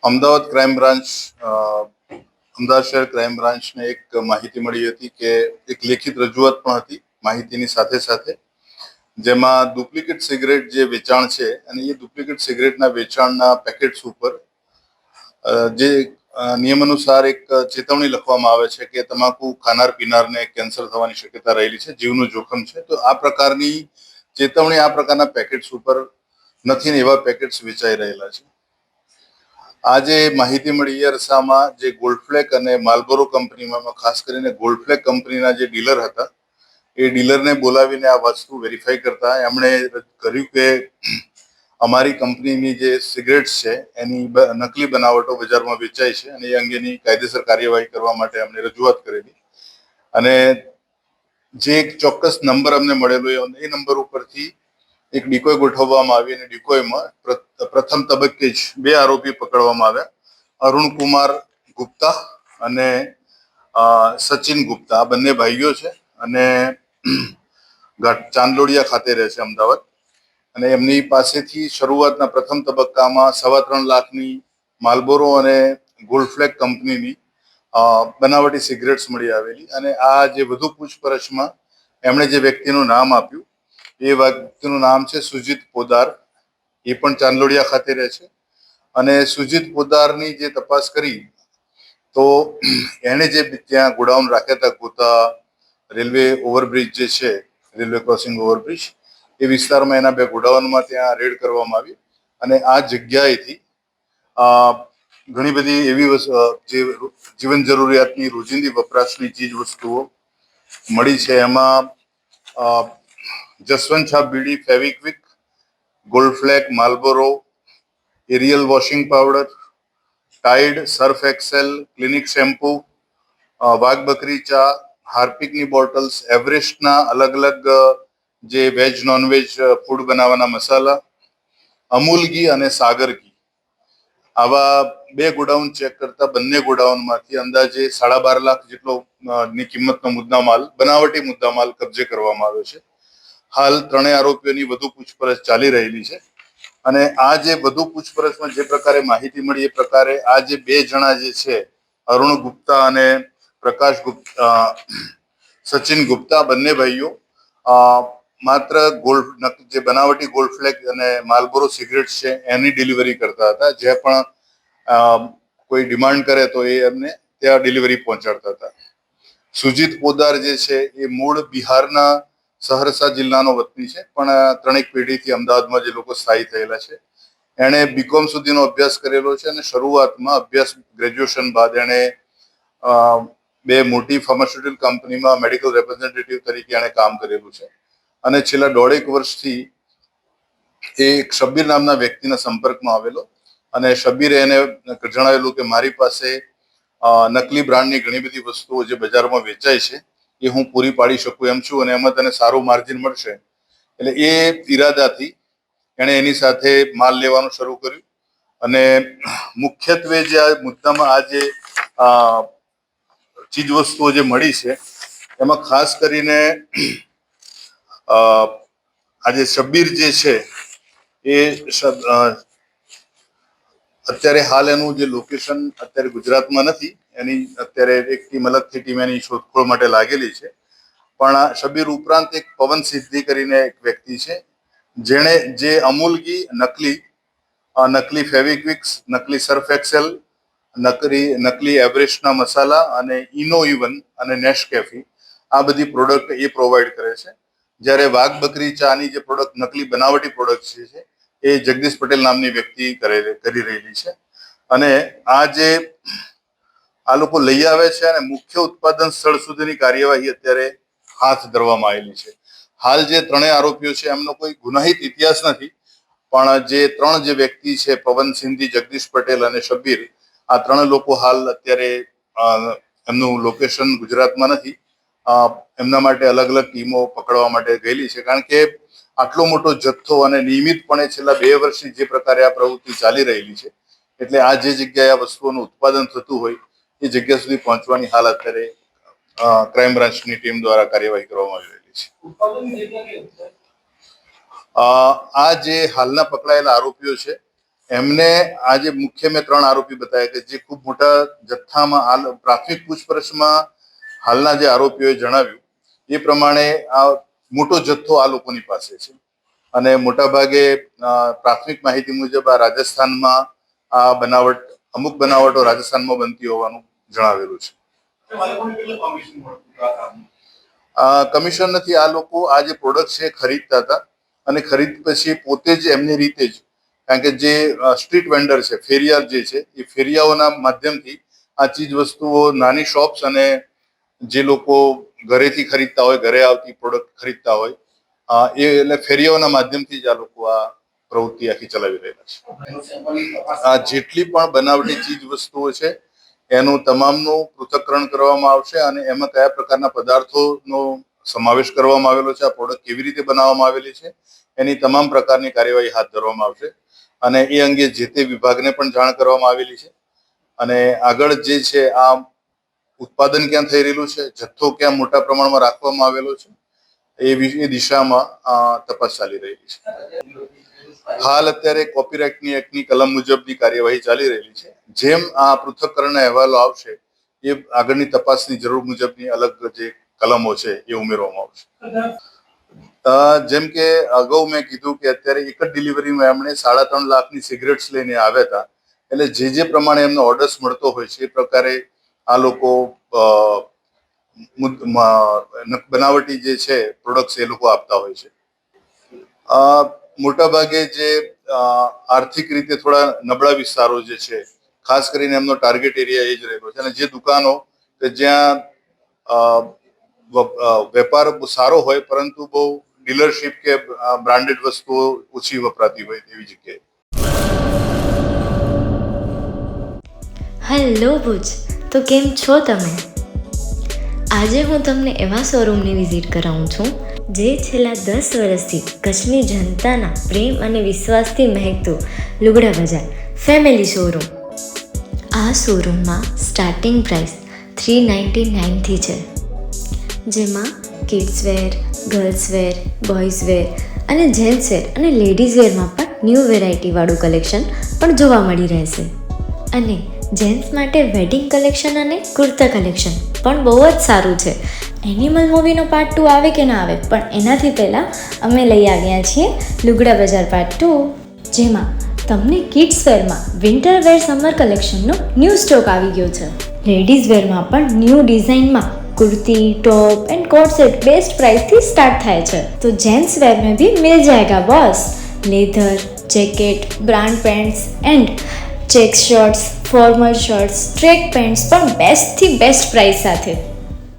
Ahmedabad crime branch Ahmedabad શહેર crime બ્રાન્ચને એક માહિતી મળી હતી કે એક લેખિત રજૂઆત પણ હતી માહિતીની સાથે સાથે, જેમાં ડુપ્લિકેટ સિગરેટ જે વેચાણ છે અને એ ડુપ્લિકેટ સિગરેટના વેચાણના પેકેટ્સ ઉપર જે નિયમ અનુસાર એક ચેતવણી લખવામાં આવે છે કે તમાકુ ખાનાર પીનારને કેન્સર થવાની શક્યતા રહેલી છે, જીવનું જોખમ છે. તો આ પ્રકારની ચેતવણી આ પ્રકારના પેકેટ્સ ઉપર નથી ને એવા પેકેટ્સ વેચાઈ રહેલા છે. આજે માહિતી મળી એ અરસામાં જે ગોલ્ડફ્લેક અને માલબોરો કંપનીમાં, ખાસ કરીને ગોલ્ડફ્લેક કંપનીના જે ડીલર હતા એ ડીલરને બોલાવીને આ વસ્તુ વેરીફાઈ કરતા એમણે કર્યું કે અમારી કંપનીની જે સિગરેટ્સ છે એની નકલી બનાવટો બજારમાં વેચાય છે અને એ અંગેની કાયદેસર કાર્યવાહી કરવા માટે અમને રજૂઆત કરેલી. અને જે એક ચોક્કસ નંબર અમને મળેલો એ નંબર ઉપરથી એક ડિકોય ગોઠવવામાં આવી અને ડિકોયમાં પ્રથમ તબક્કે જ 2 આરોપી પકડવામાં આવ્યા, અરુણ કુમાર ગુપ્તા અને સચિન ગુપ્તા. આ બંને ભાઈઓ છે અને ચાંદલોડિયા ખાતે રહે છે અમદાવાદ. અને એમની પાસેથી શરૂઆતના પ્રથમ તબક્કામાં 3.25 લાખની માલબોરો અને ગોલ્ડફ્લેક કંપનીની બનાવટી સિગરેટ્સ મળી આવેલી. અને આ જે વધુ પૂછપરછમાં એમણે જે વ્યક્તિનું નામ આપ્યું એ વ્યક્તિનું નામ છે સુજીત પોદાર. એ પણ ચાંદલોડિયા ખાતે રહે છે. અને સુજીત પોદારની જે તપાસ કરી તો એને જે ત્યાં ગોડાઉન રાખ્યા હતા ગોતા રેલવે ઓવરબ્રિજ જે છે, રેલવે ક્રોસિંગ ઓવરબ્રિજ, એ વિસ્તારમાં એના 2 ગોડાઉનમાં ત્યાં રેડ કરવામાં આવી. અને આ જગ્યાએથી ઘણી બધી એવી જે જીવન જરૂરિયાતની રોજિંદી વપરાશની ચીજ વસ્તુઓ મળી છે. એમાં જસવંત છાપ બીડી, Fevikwik, Gold Flake, Marlboro, Ariel washing powder, Tide, Surf Excel, Clinic shampoo, Wagh Bakri ચા, હાર્પિકની બોટલ્સ, એવરેસ્ટના અલગ અલગ જે વેજ નોનવેજ ફૂડ બનાવવાના મસાલા, અમૂલ ઘી અને સાગર ઘી. આવા 2 ગોડાઉન ચેક કરતા બંને ગોડાઉનમાંથી અંદાજે 12.5 લાખ જેટલો ની કિંમતનો મુદ્દામાલ, બનાવટી મુદ્દામાલ કબજે કરવામાં આવ્યો છે. હાલ 3 આરોપીઓની વધુ પૂછપરછ ચાલી રહેલી છે. અને આ જે વધુ પૂછપરછમાં જે પ્રકારે માહિતી મળી એ પ્રકારે આ જે 2 જણા જે છે, અરુણ ગુપ્તા અને પ્રકાશ ગુપ્તા, સચિન ગુપ્તા, બંને ભાઈઓ માત્ર જે બનાવટી ગોલ્ડફ્લેક અને માલબોરો સિગરેટ છે એની ડિલિવરી કરતા હતા. જે પણ કોઈ ડિમાન્ડ કરે તો એ એમને ત્યાં ડિલિવરી પહોંચાડતા હતા. સુજીત પોદાર જે છે એ મૂળ બિહારના સહરસા જિલ્લાનો વતની છે, પણ 3 પેઢીથી અમદાવાદમાં જે લોકો સ્થાયી થયેલા છે. એણે બીકોમ સુધીનો અભ્યાસ કરેલો છે અને શરૂઆતમાં અભ્યાસ ગ્રેજ્યુએશન બાદ એણે 2 મોટી ફાર્માસ્યુટિકલ કંપનીમાં મેડિકલ રિપ્રેઝેન્ટેટિવ તરીકે એણે કામ કરેલું છે. અને છેલ્લા 1.5 વર્ષથી એ એક શબ્બીર નામના વ્યક્તિના સંપર્કમાં આવેલો અને શબ્બીરે એને જણાવેલું કે મારી પાસે નકલી બ્રાન્ડની ઘણી બધી વસ્તુઓ જે બજારમાં વેચાય છે એ હું પૂરી પાડી શકું એમ છું અને એમાં તને સારું માર્જિન મળશે. એટલે એ ઈરાદાથી એણે એની સાથે માલ લેવાનું શરૂ કર્યું. અને મુખ્યત્વે જે આ મુદ્દામાં આ જે ચીજ વસ્તુઓ જે મળી છે એમાં ખાસ કરીને આજે શબ્બીર જે છે એ અત્યારે હાલ એનું જે લોકેશન અત્યારે ગુજરાતમાં નથી, એની અત્યારે એક ટીમ અલગથી ટીમ એની શોધખોળ માટે લાગેલી છે. પણ શબ્બીર ઉપરાંત એક પવન સિદ્ધિ કરીને એક વ્યક્તિ છે, જેણે જે અમૂલ ઘી, નકલી ફેવિક્વિક્સ, નકલી સર્ફ એક્સેલ, નકલી એવરેસ્ટના મસાલા અને ઇનો ઇવન અને નેશકેફી આ બધી પ્રોડક્ટ એ પ્રોવાઈડ કરે છે. જ્યારે વાઘ બકરી ચાની જે પ્રોડક્ટ નકલી બનાવટી પ્રોડક્ટ છે એ જગદીશ પટેલ નામની વ્યક્તિ કરી રહેલી છે. અને આ લોકો લઈ આવે છે અને મુખ્ય ઉત્પાદન સ્થળ સુધીની કાર્યવાહી અત્યારે હાથ ધરવામાં આવેલી છે. હાલ જે 3 આરોપીઓ છે એમનો કોઈ ગુનાહિત ઇતિહાસ નથી, પણ જે 3 જે વ્યક્તિ છે, પવન સિંધી, જગદીશ પટેલ અને શબ્બીર, આ 3 લોકો હાલ અત્યારે એમનું લોકેશન ગુજરાતમાં નથી. એમના માટે અલગ અલગ ટીમો પકડવા માટે ગયેલી છે. કારણ કે આટલો મોટો જથ્થો અને નિયમિતપણે છેલ્લા 2 વર્ષથી જે પ્રકારે આ પ્રવૃત્તિ ચાલી રહેલી છે, એટલે આ જે જગ્યાએ આ વસ્તુઓનું ઉત્પાદન થતું હોય એ જગ્યા સુધી પહોંચવાની હાલ અત્યારે ક્રાઇમ બ્રાન્ચની ટીમ દ્વારા કાર્યવાહી કરવામાં આવી રહેલી છે. આ જે હાલના પકડાયેલા આરોપીઓ છે એમને આજે મુખ્ય મેં 3 આરોપી બતાવ્યા કે જે ખૂબ મોટા જથ્થામાં હાલ પ્રાથમિક પૂછપરછમાં હાલના જે આરોપીઓએ જણાવ્યું એ પ્રમાણે આ મોટો જથ્થો આ લોકોની પાસે છે અને મોટાભાગે પ્રાથમિક માહિતી મુજબ આ રાજસ્થાનમાં આ અમુક બનાવટો રાજસ્થાનમાં બનતી હોવાનું જણાવેલું છે. કમિશન નથી. આ લોકો આ જે પ્રોડક્ટ છે ખરીદતા હતા અને ખરીદ પછી પોતે જ એમની રીતે જ, કારણ કે જે સ્ટ્રીટ વેન્ડર છે, ફેરિયા જે છે, એ ફેરિયાઓના માધ્યમથી આ ચીજ વસ્તુઓ નાની શોપ્સ અને જે લોકો ઘરેથી ખરીદતા હોય, ઘરે આવતી પ્રોડક્ટ ખરીદતા હોય, એ એટલે ફેરિયાઓના માધ્યમથી જ આ લોકો આ પ્રવૃત્તિ આખી ચલાવી રહ્યા છે. આ જેટલી પણ બનાવટી ચીજ વસ્તુઓ છે એનું તમામનું પૃથ્થકરણ કરવામાં આવશે અને એમાં કયા પ્રકારના પદાર્થોનો સમાવેશ કરવામાં આવેલો છે, આ પ્રોડક્ટ કેવી રીતે બનાવવામાં આવેલી છે, એની તમામ પ્રકારની કાર્યવાહી હાથ ધરવામાં આવશે અને એ અંગે જે તે વિભાગને પણ જાણ કરવામાં આવેલી છે અને આગળ જે છે આ ઉત્પાદન ક્યાં થઈ રહેલું છે, જથ્થો ક્યાં મોટા પ્રમાણમાં રાખવામાં આવેલો છે, એ દિશામાં તપાસ ચાલી રહેલી છે. હાલ અત્યારે કોપીરાઇટની એક્ટની કલમ મુજબની કાર્યવાહી ચાલી રહેલી છે. જેમ આ પૃથ્થકરણના અહેવાલો આવશે એ આગળની તપાસની જરૂર મુજબની અલગ જે કલમો છે એ ઉમેરવામાં આવશે. જેમ કે અગાઉ મેં કીધું કે અત્યારે એક જ ડિલિવરીમાં એમણે 3.5 લાખની સિગરેટ્સ લઈને આવ્યા હતા. એટલે જે પ્રમાણે એમનો ઓર્ડર્સ મળતો હોય છે એ પ્રકારે આ લોકો બનાવટી જે છે પ્રોડક્ટ્સ એ લોકો આપતા હોય છે. મોટાભાગે જે આર્થિક રીતે થોડા નબળા વિસ્તારો જે છે, ખાસ કરીને એમનો ટાર્ગેટ એરિયા એ જ રહેલો છે અને જે દુકાનો કે જ્યાં વેપાર સારો હોય પરંતુ બહુ ડીલરશીપ કે બ્રાન્ડેડ વસ્તુઓ ઓછી વપરાતી હોય તેવી જગ્યાએ. હેલો ભુજ, તો કેમ છો તમે? આજે હું તમને એવા શોરૂમની વિઝિટ કરાવું છું જે છેલ્લા 10 વર્ષથી કચ્છની જનતાના પ્રેમ અને વિશ્વાસથી મહેકતું લુગડા બજાર ફેમિલી શોરૂમ. આ શોરૂમમાં સ્ટાર્ટિંગ પ્રાઇસ 399થી છે, જેમાં kids wear, girls wear, boys wear અને જેન્ટ્સ વેર અને લેડીઝ વેરમાં પણ ન્યૂ વેરાયટીવાળું કલેક્શન પણ જોવા મળી રહેશે. અને જેન્ટ્સ માટે વેડિંગ કલેક્શન અને કુર્તા કલેક્શન પણ બહુ જ સારું છે. એનિમલ મૂવીનો પાર્ટ 2 આવે કે ના આવે, પણ એનાથી પહેલાં અમે લઈ આવ્યા છીએ લુગડા બજાર પાર્ટ 2, જેમાં તમને કિડ્સ વેરમાં વિન્ટર વેર સમર કલેક્શનનો ન્યૂ સ્ટોક આવી ગયો છે. લેડીઝ વેરમાં પણ ન્યૂ ડિઝાઇનમાં kurti, top and coat set best price थी स्टार्ट थाय छे. तो जेंट्स वेर में भी मिल जाएगा boss. Leather, jacket, brand pants and check shirts, formal shirts, track pants પણ બેસ્ટ થી બેસ્ટ પ્રાઇસ સાથે.